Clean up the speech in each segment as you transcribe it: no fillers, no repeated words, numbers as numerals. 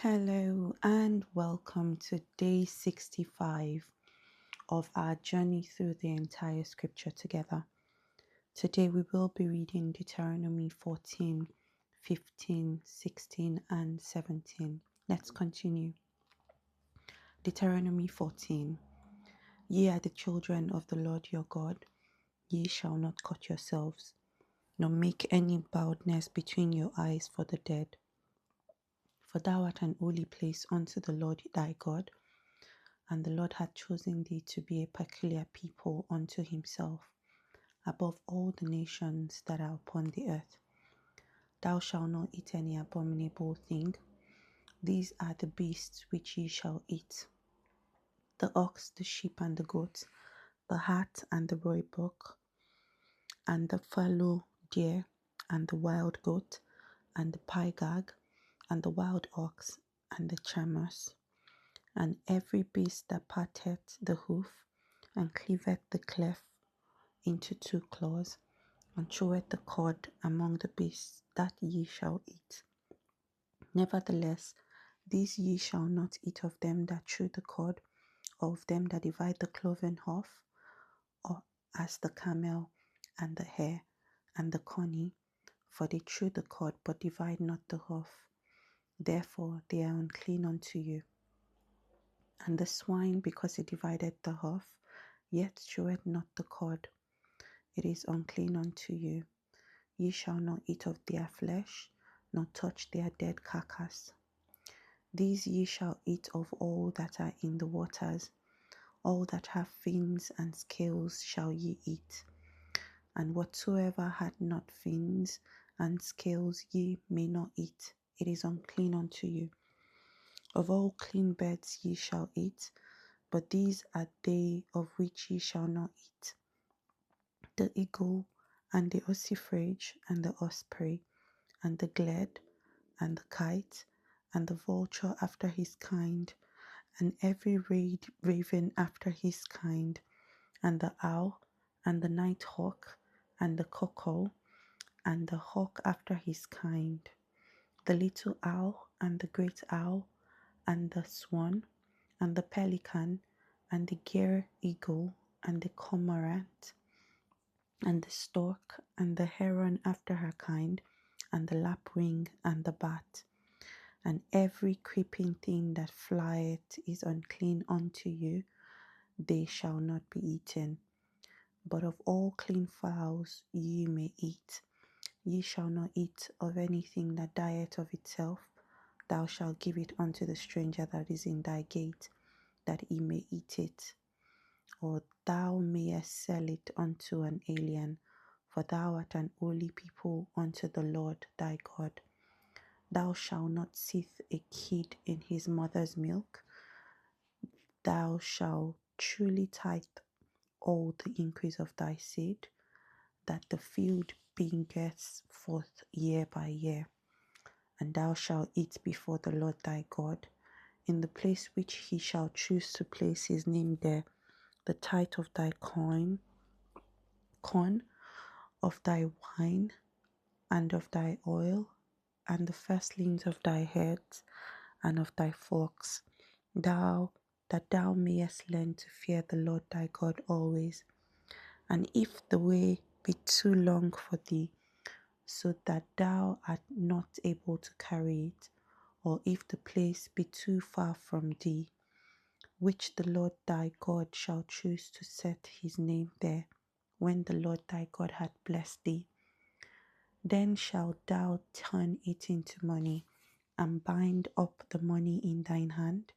Hello and welcome to day 65 of our journey through the entire scripture together. Today we will be reading Deuteronomy 14, 15, 16, and 17. Let's continue. Deuteronomy 14. Ye are the children of the Lord your God. Ye shall not cut yourselves, nor make any baldness between your eyes for the dead. For thou art an holy place unto the Lord thy God, and the Lord hath chosen thee to be a peculiar people unto himself, above all the nations that are upon the earth. Thou shalt not eat any abominable thing. These are the beasts which ye shall eat: the ox, the sheep, and the goat, the hart, and the roebuck, and the fallow deer, and the wild goat, and the pygarg, and the wild ox, and the chamois, and every beast that parteth the hoof, and cleaveth the cleft into two claws, and cheweth the cud among the beasts that ye shall eat. Nevertheless, these ye shall not eat of them that chew the cud, or of them that divide the cloven hoof, or as the camel, and the hare, and the coney, for they chew the cud, but divide not the hoof. Therefore they are unclean unto you. And the swine, because it divided the hoof, yet cheweth not the cud, it is unclean unto you. Ye shall not eat of their flesh, nor touch their dead carcass. These ye shall eat of all that are in the waters. All that have fins and scales shall ye eat. And whatsoever hath not fins and scales ye may not eat, it is unclean unto you. Of all clean birds ye shall eat, but these are they of which ye shall not eat: the eagle, and the ossifrage, and the osprey, and the gled, and the kite, and the vulture after his kind, and every raven after his kind, and the owl, and the night hawk, and the cuckoo, and the hawk after his kind, the little owl, and the great owl, and the swan, and the pelican, and the gyre eagle, and the cormorant, and the stork, and the heron after her kind, and the lapwing, and the bat. And every creeping thing that flieth is unclean unto you, they shall not be eaten. But of all clean fowls ye may eat. Ye shall not eat of anything that dieth of itself. Thou shalt give it unto the stranger that is in thy gate, that he may eat it. Or thou mayest sell it unto an alien, for thou art an holy people unto the Lord thy God. Thou shalt not seethe a kid in his mother's milk. Thou shalt truly tithe all the increase of thy seed, that the field bringeth forth year by year. And thou shalt eat before the Lord thy God, in the place which he shall choose to place his name there, the tithe of thy corn, of thy wine, and of thy oil, and the firstlings of thy heads, and of thy flocks, that thou mayest learn to fear the Lord thy God always. And if the way be too long for thee, so that thou art not able to carry it, or if the place be too far from thee, which the Lord thy God shall choose to set his name there, when the Lord thy God hath blessed thee, then shalt thou turn it into money, and bind up the money in thine hand,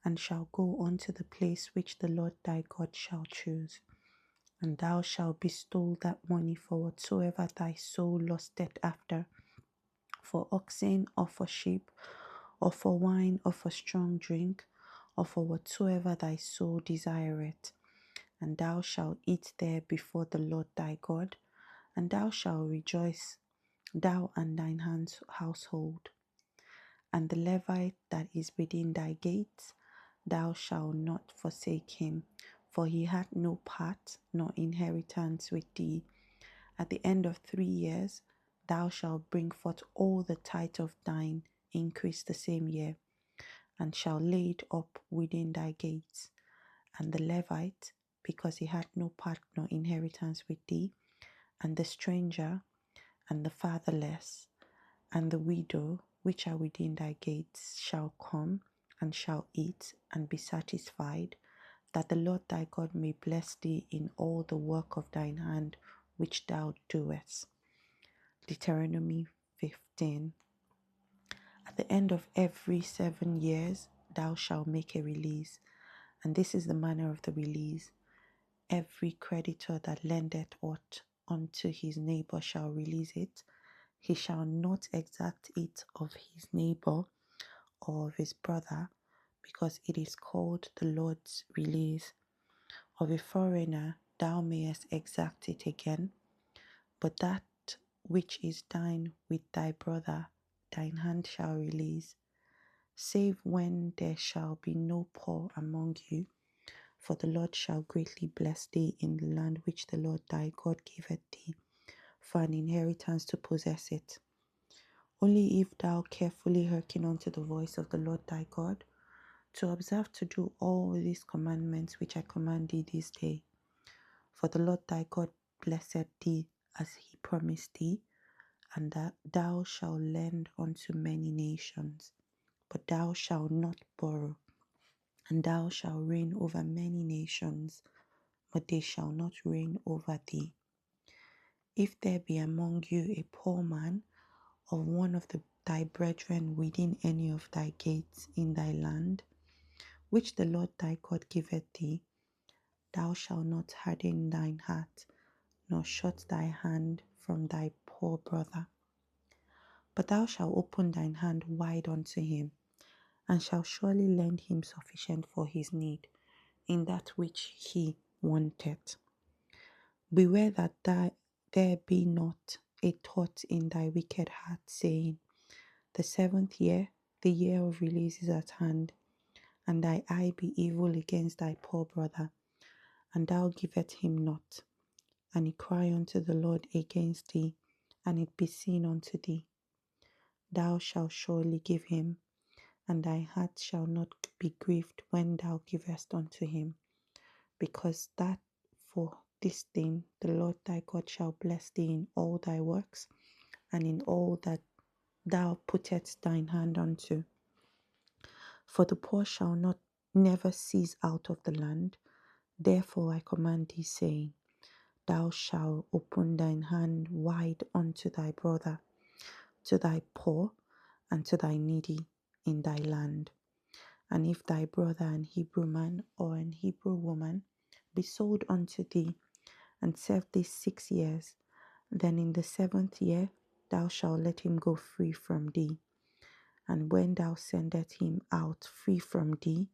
and shalt go unto the place which the Lord thy God shall choose. And thou shalt bestow that money for whatsoever thy soul lusteth after, for oxen, or for sheep, or for wine, or for strong drink, or for whatsoever thy soul desireth. And thou shalt eat there before the Lord thy God, and thou shalt rejoice, thou and thine household. And the Levite that is within thy gates, thou shalt not forsake him, for he hath no part nor inheritance with thee. At the end of 3 years thou shalt bring forth all the tithe of thine increase the same year. and shall lay it up within thy gates. And the Levite, because he had no part nor inheritance with thee, and the stranger, and the fatherless, and the widow, which are within thy gates, shall come and shall eat and be satisfied, that the Lord thy God may bless thee in all the work of thine hand which thou doest. Deuteronomy 15. At the end of every 7 years thou shalt make a release, and this is the manner of the release. Every creditor that lendeth aught unto his neighbor shall release it. He shall not exact it of his neighbor or of his brother, because it is called the Lord's release. Of a foreigner thou mayest exact it again, but that which is thine with thy brother thine hand shall release, save when there shall be no poor among you. For the Lord shall greatly bless thee in the land which the Lord thy God giveth thee for an inheritance to possess it. Only if thou carefully hearken unto the voice of the Lord thy God, to observe to do all these commandments which I command thee this day. For the Lord thy God blessed thee as he promised thee, and that thou shalt lend unto many nations, but thou shalt not borrow. And thou shalt reign over many nations, but they shall not reign over thee. If there be among you a poor man of one of thy brethren within any of thy gates in thy land, which the Lord thy God giveth thee, thou shalt not harden thine heart, nor shut thy hand from thy poor brother. But thou shalt open thine hand wide unto him, and shalt surely lend him sufficient for his need, in that which he wanteth. Beware that there be not a thought in thy wicked heart, saying, The 7th year, the year of release is at hand, and thy eye be evil against thy poor brother, and thou givest him not, and he cry unto the Lord against thee, and it be seen unto thee. Thou shalt surely give him, and thy heart shall not be grieved when thou givest unto him, because that for this thing the Lord thy God shall bless thee in all thy works, and in all that thou puttest thine hand unto. For the poor shall not never cease out of the land. Therefore I command thee, saying, Thou shalt open thine hand wide unto thy brother, to thy poor, and to thy needy in thy land. And if thy brother, an Hebrew man or an Hebrew woman, be sold unto thee, and serve thee 6 years, then in the 7th year thou shalt let him go free from thee. And when thou sendest him out free from thee,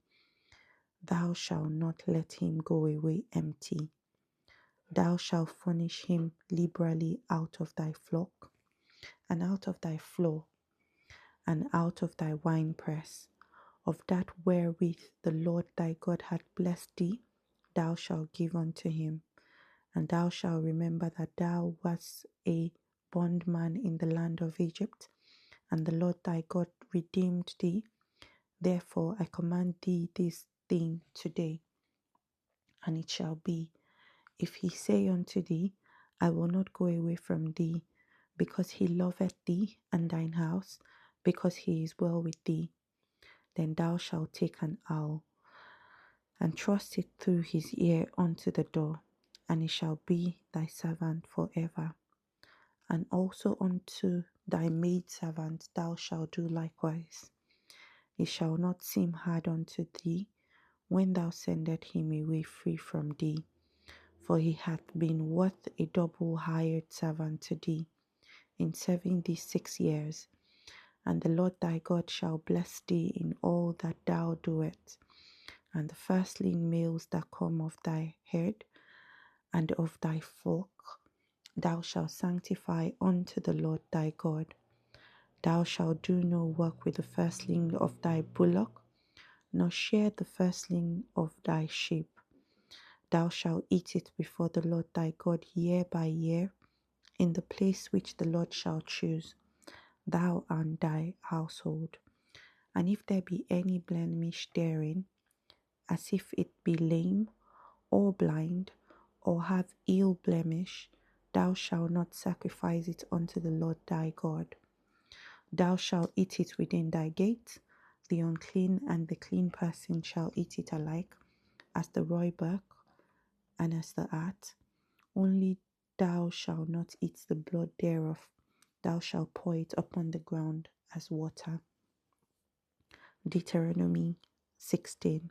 thou shalt not let him go away empty. Thou shalt furnish him liberally out of thy flock, and out of thy floor, and out of thy winepress. Of that wherewith the Lord thy God hath blessed thee, thou shalt give unto him. And thou shalt remember that thou wast a bondman in the land of Egypt, and the Lord thy God redeemed thee. Therefore I command thee this thing today. And it shall be, if he say unto thee, I will not go away from thee, because he loveth thee and thine house, because he is well with thee, then thou shalt take an owl, and thrust it through his ear unto the door, and it shall be thy servant forever. And also unto thy maidservant thou shalt do likewise. It shall not seem hard unto thee when thou sendest him away free from thee, for he hath been worth a double hired servant to thee, in serving thee 6 years. And the Lord thy God shall bless thee in all that thou doest, and the firstling males that come of thy herd and of thy flock thou shalt sanctify unto the Lord thy God. Thou shalt do no work with the firstling of thy bullock, nor share the firstling of thy sheep. Thou shalt eat it before the Lord thy God year by year, in the place which the Lord shall choose, thou and thy household. And if there be any blemish therein, as if it be lame, or blind, or have ill blemish, thou shalt not sacrifice it unto the Lord thy God. Thou shalt eat it within thy gates. The unclean and the clean person shall eat it alike, as the roebuck and as the hart. Only thou shalt not eat the blood thereof. Thou shalt pour it upon the ground as water. Deuteronomy 16.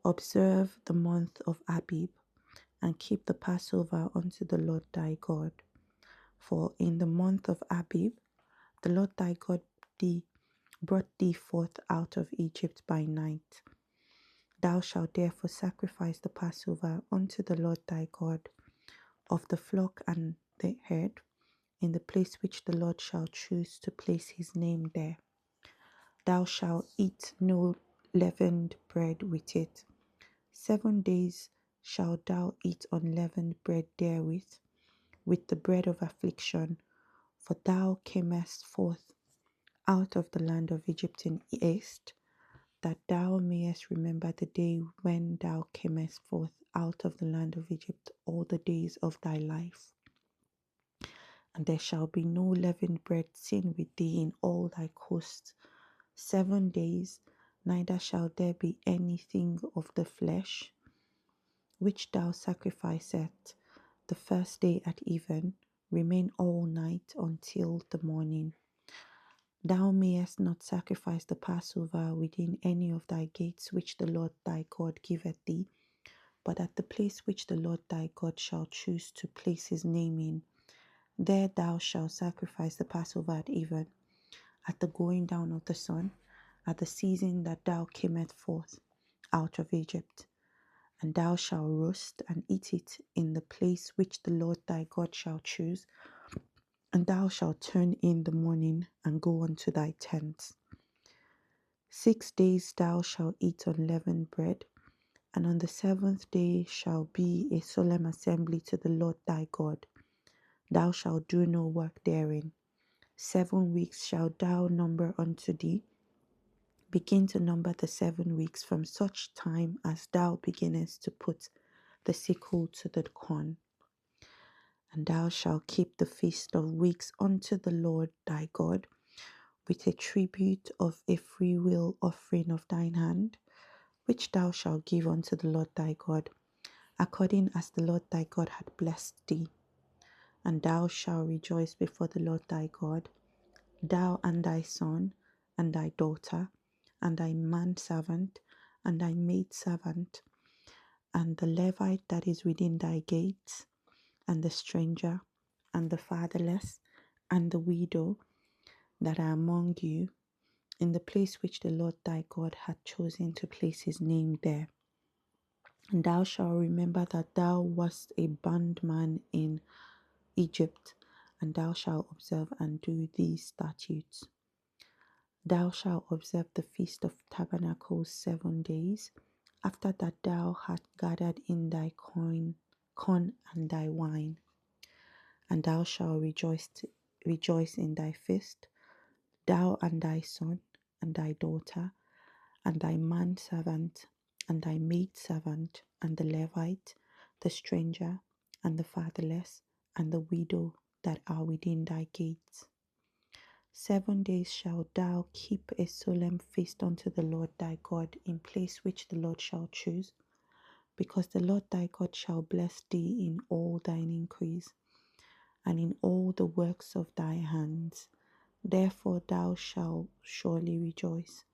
Observe the month of Abib, and keep the Passover unto the Lord thy God. For in the month of Abib, the Lord thy God brought thee forth out of Egypt by night. Thou shalt therefore sacrifice the Passover unto the Lord thy God of the flock and the herd, in the place which the Lord shall choose to place his name there. Thou shalt eat no leavened bread with it. 7 days shalt thou eat unleavened bread therewith, with the bread of affliction, for thou camest forth out of the land of Egypt in haste, that thou mayest remember the day when thou camest forth out of the land of Egypt all the days of thy life. And there shall be no leavened bread seen with thee in all thy coasts 7 days, neither shall there be anything of the flesh which thou sacrificest the first day at even, remain all night until the morning. Thou mayest not sacrifice the Passover within any of thy gates which the Lord thy God giveth thee, but at the place which the Lord thy God shall choose to place his name in. There thou shalt sacrifice the Passover at even, at the going down of the sun, at the season that thou camest forth out of Egypt. And thou shalt roast and eat it in the place which the Lord thy God shall choose. And thou shalt turn in the morning and go unto thy tents. 6 days thou shalt eat unleavened bread, and on the 7th day shall be a solemn assembly to the Lord thy God. Thou shalt do no work therein. 7 weeks shalt thou number unto thee. Begin to number the 7 weeks from such time as thou beginnest to put the sickle to the corn. And thou shalt keep the feast of weeks unto the Lord thy God, with a tribute of a freewill offering of thine hand, which thou shalt give unto the Lord thy God, according as the Lord thy God hath blessed thee. And thou shalt rejoice before the Lord thy God, thou and thy son, and thy daughter, and thy manservant, and thy maidservant, and the Levite that is within thy gates, and the stranger, and the fatherless, and the widow that are among you, in the place which the Lord thy God hath chosen to place his name there. And thou shalt remember that thou wast a bondman in Egypt, and thou shalt observe and do these statutes. Thou shalt observe the Feast of Tabernacles 7 days, after that thou hast gathered in thy corn and thy wine. And thou shalt rejoice in thy feast, thou and thy son, and thy daughter, and thy manservant, and thy maidservant, and the Levite, the stranger, and the fatherless, and the widow that are within thy gates. 7 days shalt thou keep a solemn feast unto the Lord thy God in place which the Lord shall choose, because the Lord thy God shall bless thee in all thine increase, and in all the works of thy hands. Therefore thou shalt surely rejoice.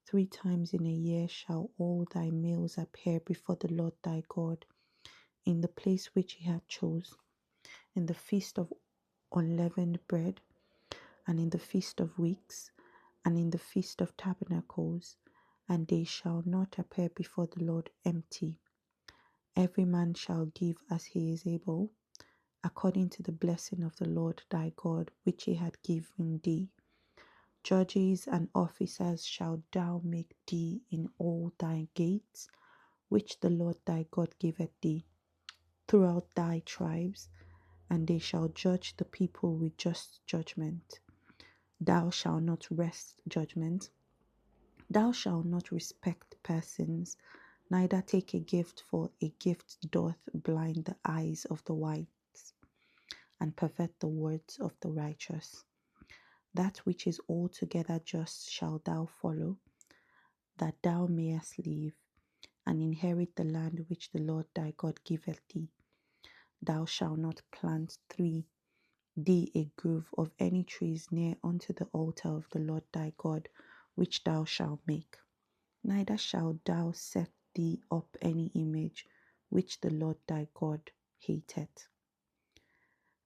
3 times in a year shall all thy males appear before the Lord thy God, in the place which he hath chose, in the feast of unleavened bread, and in the feast of weeks, and in the feast of tabernacles, and they shall not appear before the Lord empty. Every man shall give as he is able, according to the blessing of the Lord thy God, which he hath given thee. Judges and officers shalt thou make thee in all thy gates, which the Lord thy God giveth thee, throughout thy tribes, and they shall judge the people with just judgment. Thou shalt not wrest judgment, Thou shalt not respect persons, neither take a gift, for a gift doth blind the eyes of the wise, and pervert the words of the righteous. That which is altogether just shalt thou follow, that thou mayest live, and inherit the land which the Lord thy God giveth thee. Thou shalt not plant thee a grove of any trees near unto the altar of the Lord thy God, which thou shalt make. Neither shalt thou set thee up any image which the Lord thy God hateth.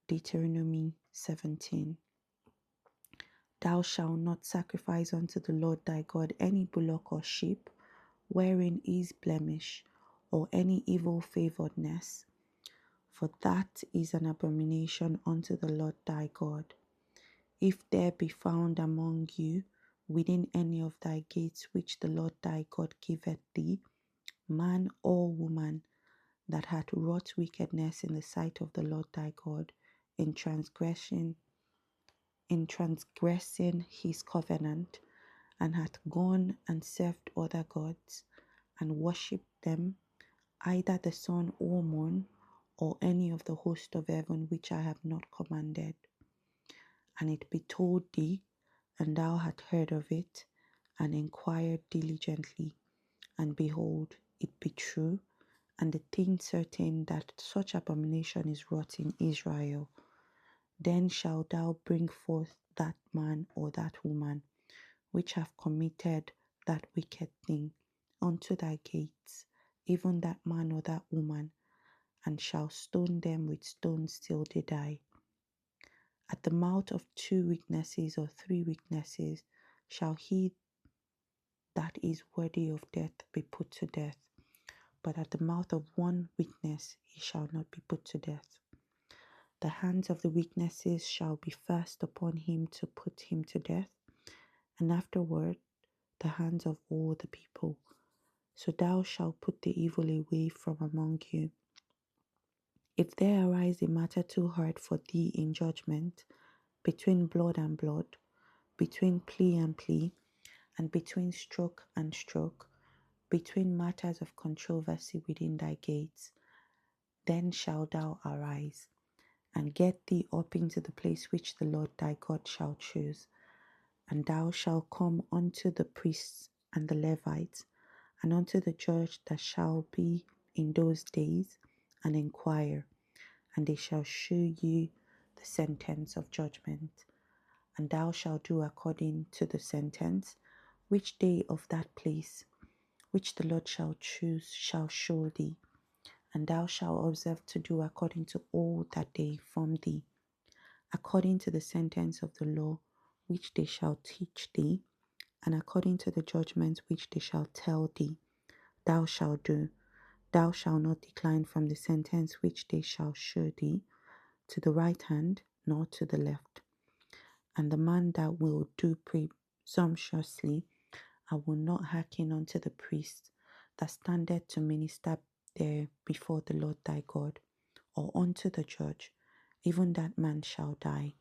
Deuteronomy 17. Thou shalt not sacrifice unto the Lord thy God any bullock or sheep, wherein is blemish, or any evil favouredness, for that is an abomination unto the Lord thy God. If there be found among you within any of thy gates which the Lord thy God giveth thee, man or woman that hath wrought wickedness in the sight of the Lord thy God, in transgressing his covenant, and hath gone and served other gods, and worshipped them, either the sun or moon, or any of the host of heaven which I have not commanded, and it be told thee, and thou hast heard of it, and inquired diligently, and behold, it be true, and the thing certain that such abomination is wrought in Israel, then shalt thou bring forth that man or that woman which have committed that wicked thing unto thy gates, even that man or that woman, and shall stone them with stones till they die. At the mouth of 2 witnesses or 3 witnesses shall he that is worthy of death be put to death, but at the mouth of 1 witness he shall not be put to death. The hands of the witnesses shall be first upon him to put him to death, and afterward the hands of all the people. So thou shalt put the evil away from among you. If there arise a matter too hard for thee in judgment, between blood and blood, between plea and plea, and between stroke and stroke, between matters of controversy within thy gates, then shalt thou arise, and get thee up into the place which the Lord thy God shall choose. And thou shalt come unto the priests and the Levites, and unto the judge that shall be in those days, and inquire, and they shall shew you the sentence of judgment. And thou shalt do according to the sentence which they of that place which the Lord shall choose shall show thee. And thou shalt observe to do according to all that they inform thee, according to the sentence of the law which they shall teach thee, and according to the judgment which they shall tell thee, thou shalt do. Thou shalt not decline from the sentence which they shall show thee, to the right hand nor to the left. And the man that will do presumptuously, I will not hearken unto the priest that standeth to minister there before the Lord thy God, or unto the judge, even that man shall die.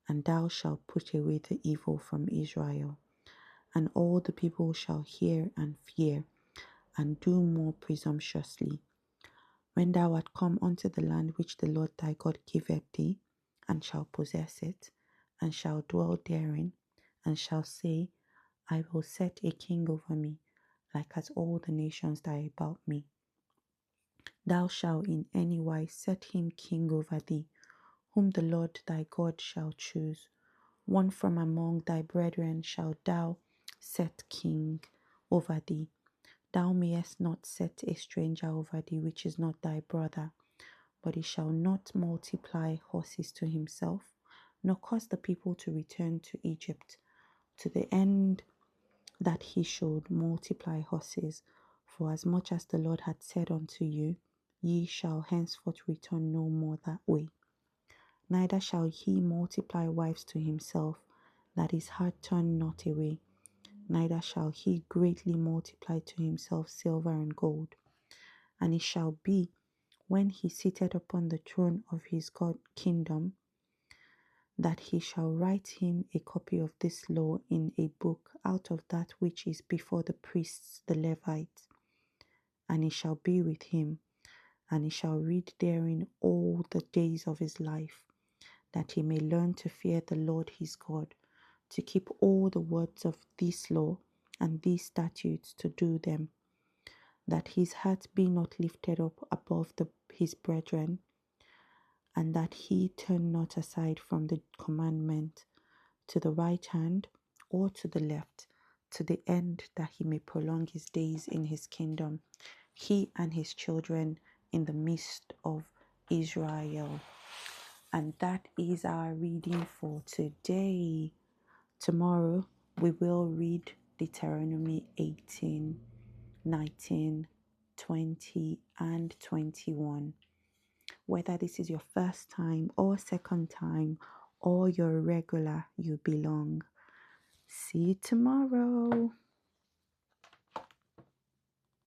And thou shalt put away the evil from Israel. And all the people shall hear and fear, and do more presumptuously. When thou art come unto the land which the Lord thy God giveth thee, and shall possess it, and shall dwell therein, and shall say, I will set a king over me, like as all the nations that are about me. Thou shalt in any wise set him king over thee, whom the Lord thy God shall choose. One from among thy brethren shalt thou set king over thee. Thou mayest not set a stranger over thee, which is not thy brother, but he shall not multiply horses to himself, nor cause the people to return to Egypt, to the end that he should multiply horses. For as much as the Lord had said unto you, ye shall henceforth return no more that way. Neither shall he multiply wives to himself, that his heart turn not away. Neither shall he greatly multiply to himself silver and gold. And it shall be, when he sitteth upon the throne of his God kingdom, that he shall write him a copy of this law in a book out of that which is before the priests, the Levites, and it shall be with him, and he shall read therein all the days of his life, that he may learn to fear the Lord his God, to keep all the words of this law and these statutes to do them, that his heart be not lifted up above his brethren, and that he turn not aside from the commandment to the right hand or to the left, to the end that he may prolong his days in his kingdom, he and his children in the midst of Israel. And that is our reading for today. Tomorrow we will read Deuteronomy 18, 19, 20, and 21. Whether this is your first time or second time or you're regular, you belong. See you tomorrow.